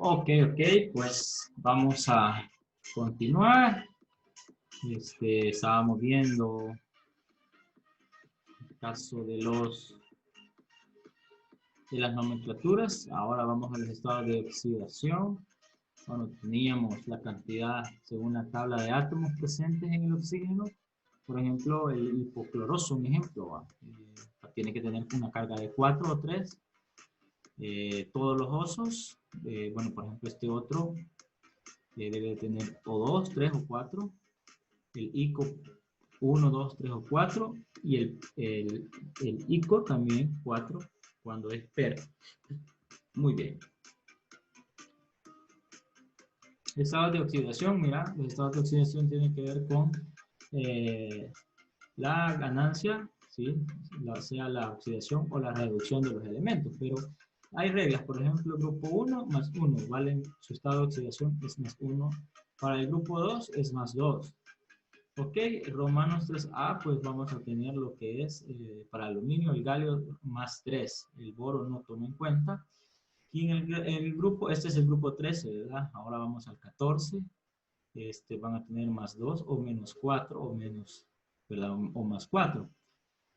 Ok, pues vamos a continuar. Estábamos viendo el caso de las nomenclaturas. Ahora vamos a los estados de oxidación. Bueno, teníamos la cantidad según la tabla de átomos presentes en el oxígeno. Por ejemplo, el hipocloroso, un ejemplo, tiene que tener una carga de 4 o 3. Todos los osos, bueno, por ejemplo, este otro debe tener o 2, 3 o 4. El ICO 1, 2, 3 o 4. Y el ICO también 4 cuando es PER. Muy bien. Estados de oxidación, mira, los estados de oxidación tienen que ver con la ganancia, ¿sí? Sea la oxidación o la reducción de los elementos, pero hay reglas. Por ejemplo, el grupo 1 más 1, ¿vale? Su estado de oxidación es más 1. Para el grupo 2 es más 2. Ok, Romanos 3A, pues vamos a tener lo que es para aluminio, el galio más 3. El boro no toma en cuenta. Y en el grupo, este es el grupo 13, ¿verdad? Ahora vamos al 14. Van a tener más 2 o menos 4 o menos, ¿verdad? O más 4.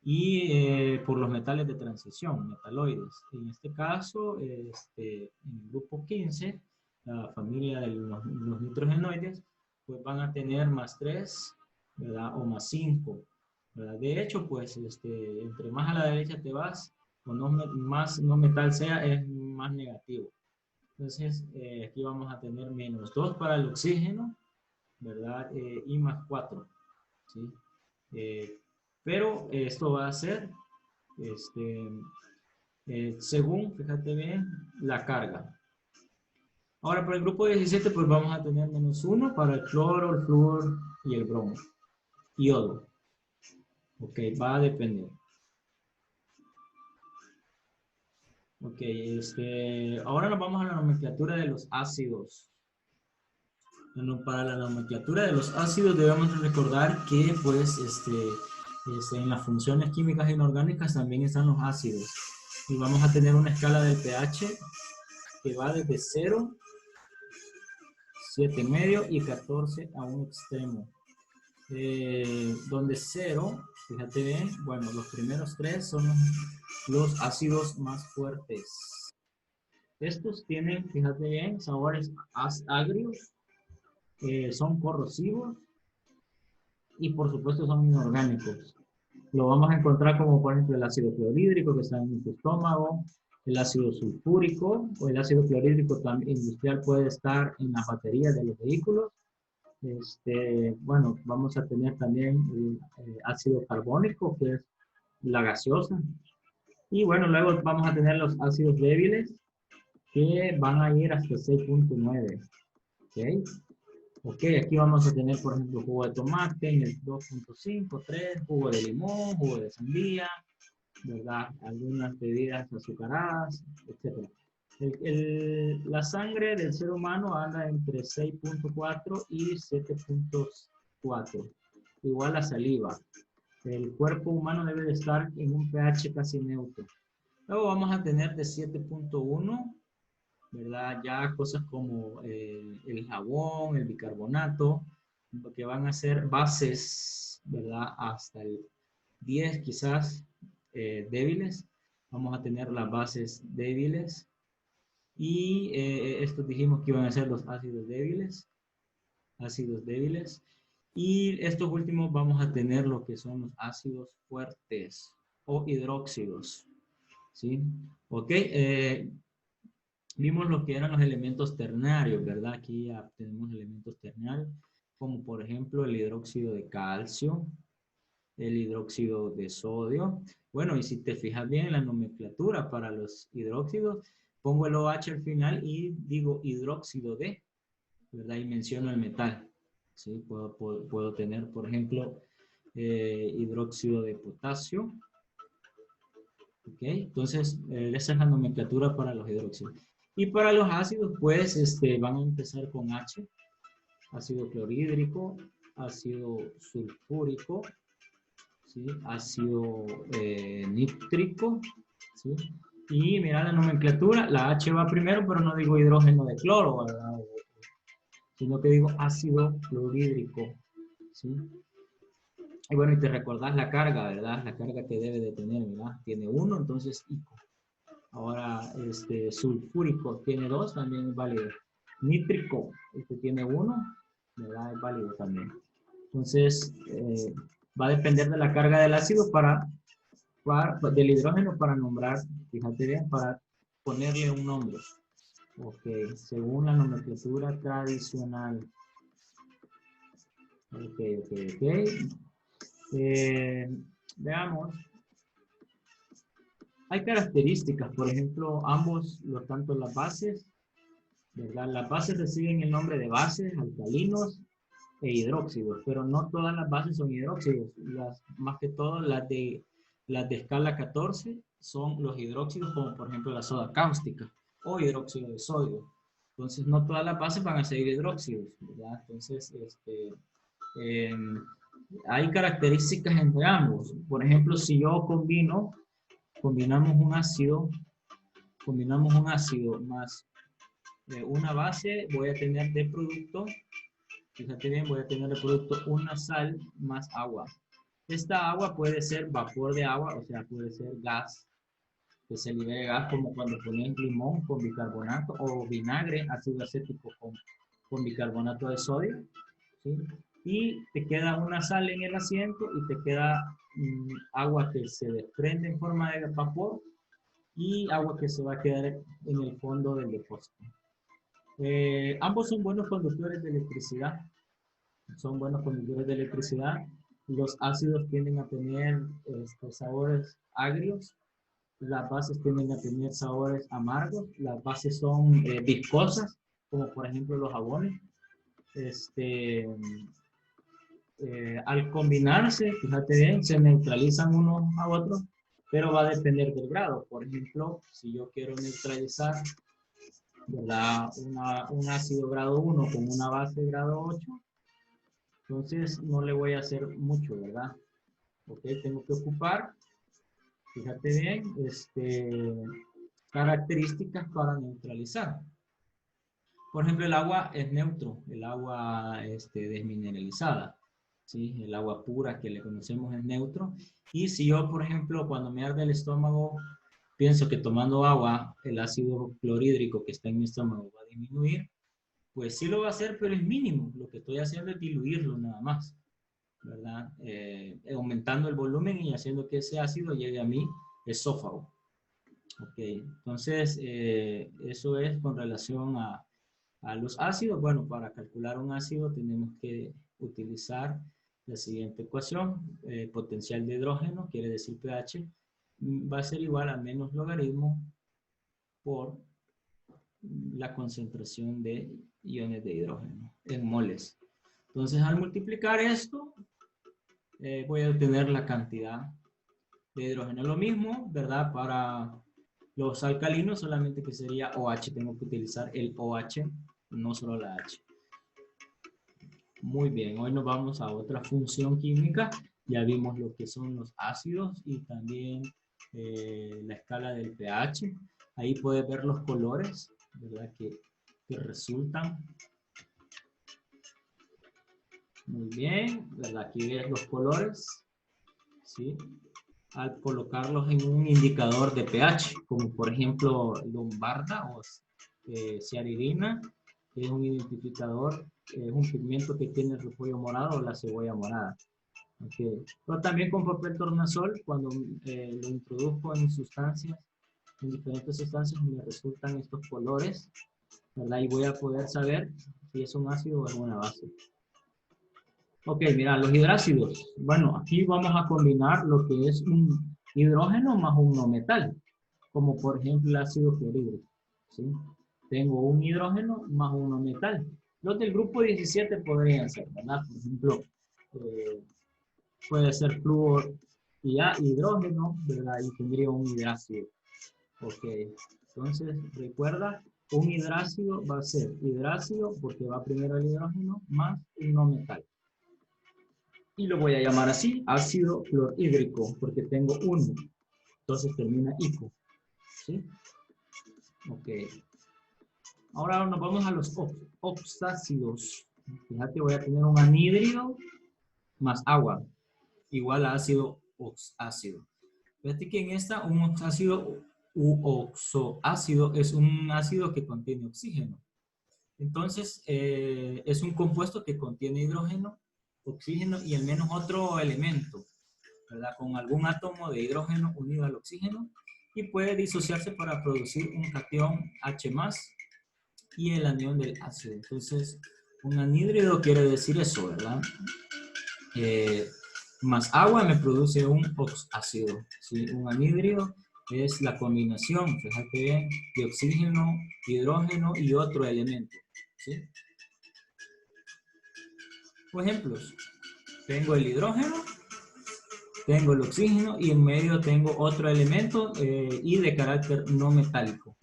Y por los metales de transición, metaloides. En este caso, en el grupo 15, la familia de los nitrogenoides, pues van a tener más 3, ¿verdad? O más 5, ¿verdad? De hecho, pues, entre más a la derecha te vas, o no, más no metal sea, es más negativo. Entonces, aquí vamos a tener menos 2 para el oxígeno, ¿verdad? Y más 4, ¿sí? Pero esto va a ser según, fíjate bien, la carga. Ahora, para el grupo 17, pues vamos a tener menos 1 para el cloro, el flúor y el bromo. Iodo. Ok, va a depender. Ok, ahora nos vamos a la nomenclatura de los ácidos. Bueno, para la nomenclatura de los ácidos debemos recordar que, pues, en las funciones químicas inorgánicas también están los ácidos. Y vamos a tener una escala del pH que va desde 0, 7,5 y 14 a un extremo. Donde 0, fíjate bien, bueno, los primeros 3 son los ácidos más fuertes. Estos tienen, fíjate bien, sabores agrios, son corrosivos y por supuesto son inorgánicos. Lo vamos a encontrar como por ejemplo el ácido clorhídrico que está en nuestro estómago, el ácido sulfúrico o el ácido clorhídrico industrial puede estar en las baterías de los vehículos. Bueno, vamos a tener también el ácido carbónico, que es la gaseosa. Y bueno, luego vamos a tener los ácidos débiles, que van a ir hasta 6,9. ¿Ok? Ok, aquí vamos a tener, por ejemplo, jugo de tomate en el 2,5, 3, jugo de limón, jugo de sandía, ¿verdad? Algunas bebidas azucaradas, etc. La sangre del ser humano anda entre 6,4 y 7,4. Igual la saliva. El cuerpo humano debe de estar en un pH casi neutro. Luego vamos a tener de 7,1, ¿verdad? Ya cosas como el jabón, el bicarbonato, que van a ser bases, ¿verdad? Hasta el 10 quizás débiles. Vamos a tener las bases débiles. Y estos dijimos que iban a ser los ácidos débiles. Ácidos débiles. Y estos últimos vamos a tener lo que son los ácidos fuertes o hidróxidos. ¿Sí? Ok. Vimos lo que eran los elementos ternarios, ¿verdad? Aquí ya tenemos elementos ternarios, como por ejemplo el hidróxido de calcio, el hidróxido de sodio. Bueno, y si te fijas bien en la nomenclatura para los hidróxidos, pongo el OH al final y digo hidróxido de, ¿verdad? Y menciono el metal. ¿Sí? Puedo tener, por ejemplo, hidróxido de potasio. ¿Ok? Entonces, esa es la nomenclatura para los hidróxidos. Y para los ácidos, pues, van a empezar con H, ácido clorhídrico, ácido sulfúrico, ¿sí? Ácido nítrico, ¿sí? Y mira la nomenclatura, la H va primero, pero no digo hidrógeno de cloro, ¿verdad? Sino que digo ácido clorhídrico, ¿sí? Y bueno, y te recordás la carga, ¿verdad? La carga que debe de tener, ¿verdad? Tiene 1, entonces ICO. Ahora, sulfúrico tiene 2, también es válido. Nítrico, tiene 1, ¿verdad? Es válido también. Entonces, va a depender de la carga del ácido del hidrógeno para nombrar, fíjate bien, para ponerle un nombre. Ok, según la nomenclatura tradicional. Ok. Veamos. Hay características, por ejemplo, tanto las bases, ¿verdad? Las bases reciben el nombre de bases, alcalinos e hidróxidos, pero no todas las bases son hidróxidos. Más que todo las de escala 14 son los hidróxidos, como por ejemplo la soda cáustica o hidróxido de sodio. Entonces, no todas las bases van a ser hidróxidos, ¿verdad? Entonces, eh, hay características entre ambos. Por ejemplo, si yo combinamos un ácido más una base, voy a tener de producto, fíjate bien, voy a tener de producto una sal más agua. Esta agua puede ser vapor de agua, o sea, puede ser gas, que se libere gas, como cuando pones limón con bicarbonato o vinagre, ácido acético con bicarbonato de sodio, ¿sí? Y te queda una sal en el asiento y te queda agua que se desprende en forma de vapor y agua que se va a quedar en el fondo del depósito. Ambos son buenos conductores de electricidad. Son buenos conductores de electricidad. Los ácidos tienden a tener sabores agrios. Las bases tienden a tener sabores amargos. Las bases son viscosas, como por ejemplo los jabones. Al combinarse, fíjate bien, se neutralizan unos a otros, pero va a depender del grado. Por ejemplo, si yo quiero neutralizar, ¿verdad? Un ácido grado 1 con una base grado 8, entonces no le voy a hacer mucho, ¿verdad? Ok, tengo que ocupar, fíjate bien, características para neutralizar. Por ejemplo, el agua es neutro, el agua desmineralizada, ¿sí? El agua pura que le conocemos es neutro. Y si yo, por ejemplo, cuando me arde el estómago, pienso que tomando agua, el ácido clorhídrico que está en mi estómago va a disminuir, pues sí lo va a hacer, pero es mínimo. Lo que estoy haciendo es diluirlo nada más, ¿verdad? Aumentando el volumen y haciendo que ese ácido llegue a mi esófago. Ok, entonces eso es con relación a los ácidos. Bueno, para calcular un ácido tenemos que utilizar la siguiente ecuación. Potencial de hidrógeno, quiere decir pH, va a ser igual a menos logaritmo por la concentración de iones de hidrógeno en moles. Entonces, al multiplicar esto, voy a obtener la cantidad de hidrógeno. Lo mismo, ¿verdad? Para los alcalinos, solamente que sería OH. Tengo que utilizar el OH, no solo la H. Muy bien, hoy nos vamos a otra función química. Ya vimos lo que son los ácidos y también la escala del pH. Ahí puedes ver los colores, ¿verdad? Que resultan. Muy bien, ¿verdad? Aquí ves los colores, ¿sí? Al colocarlos en un indicador de pH, como por ejemplo lombarda o ciaridina, que es un identificador, es un pigmento que tiene el repollo morado o la cebolla morada. Okay. Pero también con papel tornasol, cuando lo introduzco en sustancias, en diferentes sustancias, me resultan estos colores, ¿verdad? Y voy a poder saber si es un ácido o es una base. Ok, mira, los hidrácidos. Bueno, aquí vamos a combinar lo que es un hidrógeno más un no metal, como por ejemplo el ácido clorhídrico, ¿sí? Tengo un hidrógeno más un no metal. Los del grupo 17 podrían ser, ¿verdad? Por ejemplo, puede ser flúor y hidrógeno, ¿verdad? Y tendría un hidrácido. Ok, entonces recuerda, un hidrácido va a ser hidrácido porque va primero el hidrógeno más un no metal. Y lo voy a llamar así, ácido clorhídrico, porque tengo uno. Entonces termina ico. ¿Sí? Ok. Ahora nos vamos a los oxácidos. Fíjate, voy a tener un anhídrido más agua, igual a ácido oxácido. Fíjate que en esta un oxácido u oxoácido es un ácido que contiene oxígeno. Entonces, es un compuesto que contiene hidrógeno, oxígeno y al menos otro elemento, ¿verdad? Con algún átomo de hidrógeno unido al oxígeno y puede disociarse para producir un catión H+, y el anión del ácido. Entonces, un anhídrido quiere decir eso, ¿verdad? Más agua me produce un oxácido. ¿Sí? Un anhídrido es la combinación, fíjate bien, de oxígeno, hidrógeno y otro elemento. ¿Sí? Por ejemplos, tengo el hidrógeno, tengo el oxígeno y en medio tengo otro elemento y de carácter no metálico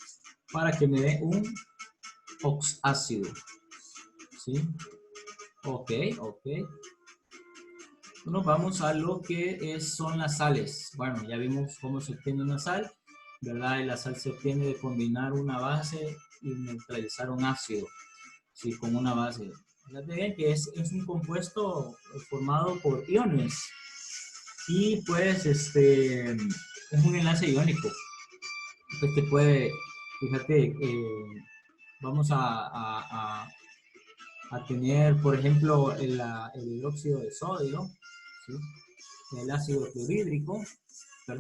para que me dé un oxácido. ¿Sí? Ok, ok. Nos vamos a lo que son las sales. Bueno, ya vimos cómo se obtiene una sal, ¿verdad? Y la sal se obtiene de combinar una base y neutralizar un ácido, ¿sí? Con una base. Fíjate bien que es un compuesto formado por iones y pues es un enlace iónico. Pues que puede, fíjate, vamos a tener, por ejemplo, el hidróxido de sodio, ¿sí? El ácido clorhídrico, el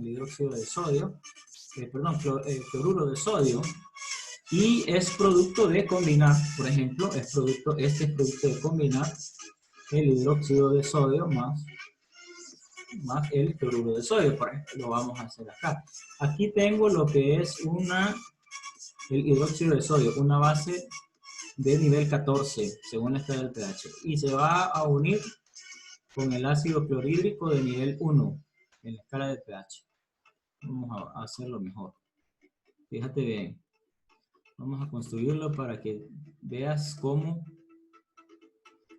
hidróxido de sodio, cloruro de sodio, y es producto de combinar, por ejemplo, este es producto de combinar el hidróxido de sodio más el cloruro de sodio, por ejemplo, lo vamos a hacer acá. Aquí tengo lo que es el hidróxido de sodio, una base de nivel 14, según la escala del pH, y se va a unir con el ácido clorhídrico de nivel 1 en la escala de pH. Vamos a hacerlo mejor. Fíjate bien. Vamos a construirlo para que veas cómo.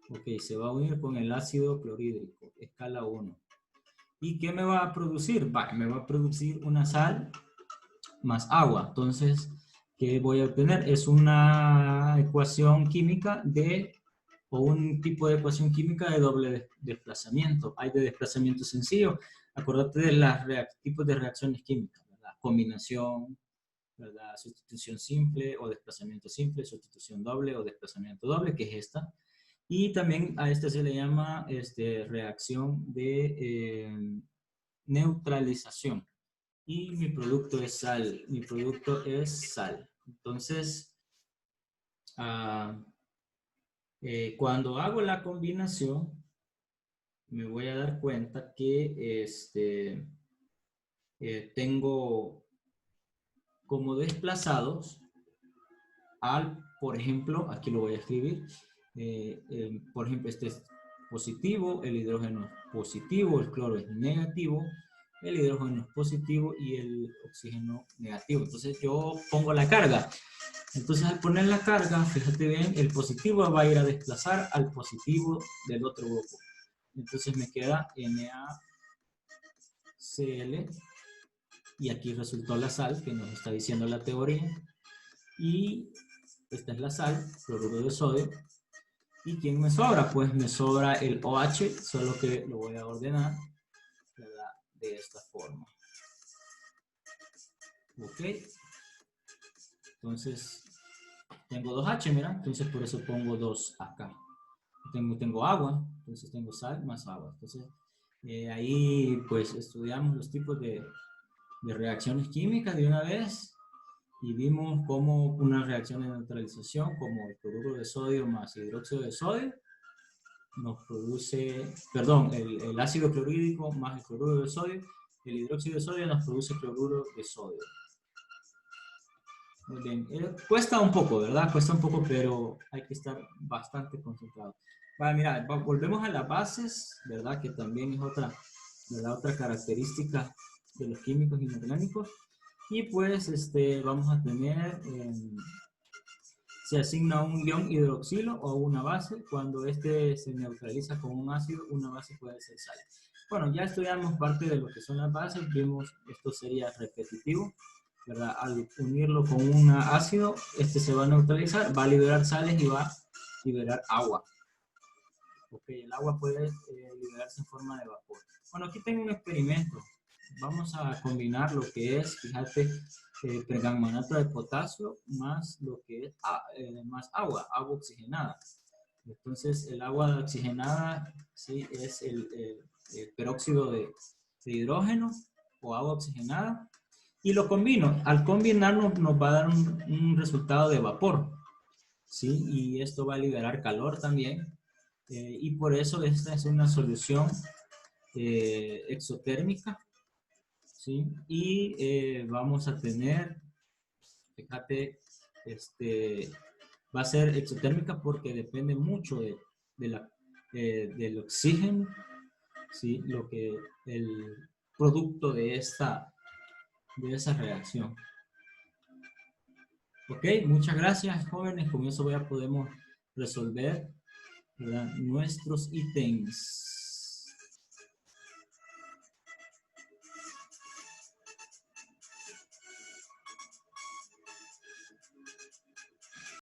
Ok, se va a unir con el ácido clorhídrico, escala 1. ¿Y qué me va a producir? Me va a producir una sal más agua. Entonces, ¿qué voy a obtener? Es una ecuación química o un tipo de ecuación química de doble desplazamiento. Hay de desplazamiento sencillo. Acuérdate de los tipos de reacciones químicas, ¿verdad? Combinación, ¿verdad? Sustitución simple o desplazamiento simple, sustitución doble o desplazamiento doble, que es esta. Y también a esta se le llama reacción de neutralización. Y mi producto es sal. Mi producto es sal. Entonces, cuando hago la combinación, me voy a dar cuenta que tengo como desplazados por ejemplo, aquí lo voy a escribir, por ejemplo, este es positivo, el hidrógeno es positivo, el cloro es negativo, el hidrógeno es positivo y el oxígeno negativo. Entonces yo pongo la carga. Entonces al poner la carga, fíjate bien, el positivo va a ir a desplazar al positivo del otro grupo. Entonces me queda NaCl y aquí resultó la sal que nos está diciendo la teoría. Y esta es la sal, cloruro de sodio. ¿Y quién me sobra? Pues me sobra el OH, solo que lo voy a ordenar, ¿verdad? De esta forma. Ok. Entonces, tengo 2H, mira. Entonces, por eso pongo 2 acá. Tengo agua, entonces tengo sal más agua. Entonces, ahí pues estudiamos los tipos de reacciones químicas de una vez. Y vimos cómo una reacción de neutralización, como el cloruro de sodio más hidróxido de sodio, nos produce, perdón, el ácido clorhídrico más el cloruro de sodio, el hidróxido de sodio nos produce cloruro de sodio. Muy bien, cuesta un poco, ¿verdad? Cuesta un poco, pero hay que estar bastante concentrado. Vale, mira, volvemos a las bases, ¿verdad? Que también es otra característica de los químicos inorgánicos. Y pues vamos a tener, se asigna un ion hidroxilo o una base. Cuando se neutraliza con un ácido, una base puede ser sal. Bueno, ya estudiamos parte de lo que son las bases, vimos esto sería repetitivo, ¿verdad? Al unirlo con un ácido, este se va a neutralizar, va a liberar sales y va a liberar agua. Ok, el agua puede liberarse en forma de vapor. Bueno, aquí tengo un experimento. Vamos a combinar lo que es, fíjate, perganganato de potasio más lo que es más agua oxigenada. Entonces, el agua oxigenada, sí, es el peróxido de hidrógeno o agua oxigenada. Y lo combino. Al combinarlo nos va a dar un resultado de vapor, ¿sí? Y esto va a liberar calor también. Y por eso esta es una solución exotérmica, ¿sí? Y vamos a tener, fíjate, va a ser exotérmica porque depende mucho del oxígeno, ¿sí? Lo que el producto de esa reacción. Ok, muchas gracias, jóvenes. Con eso ya podemos resolver, ¿verdad?, nuestros ítems.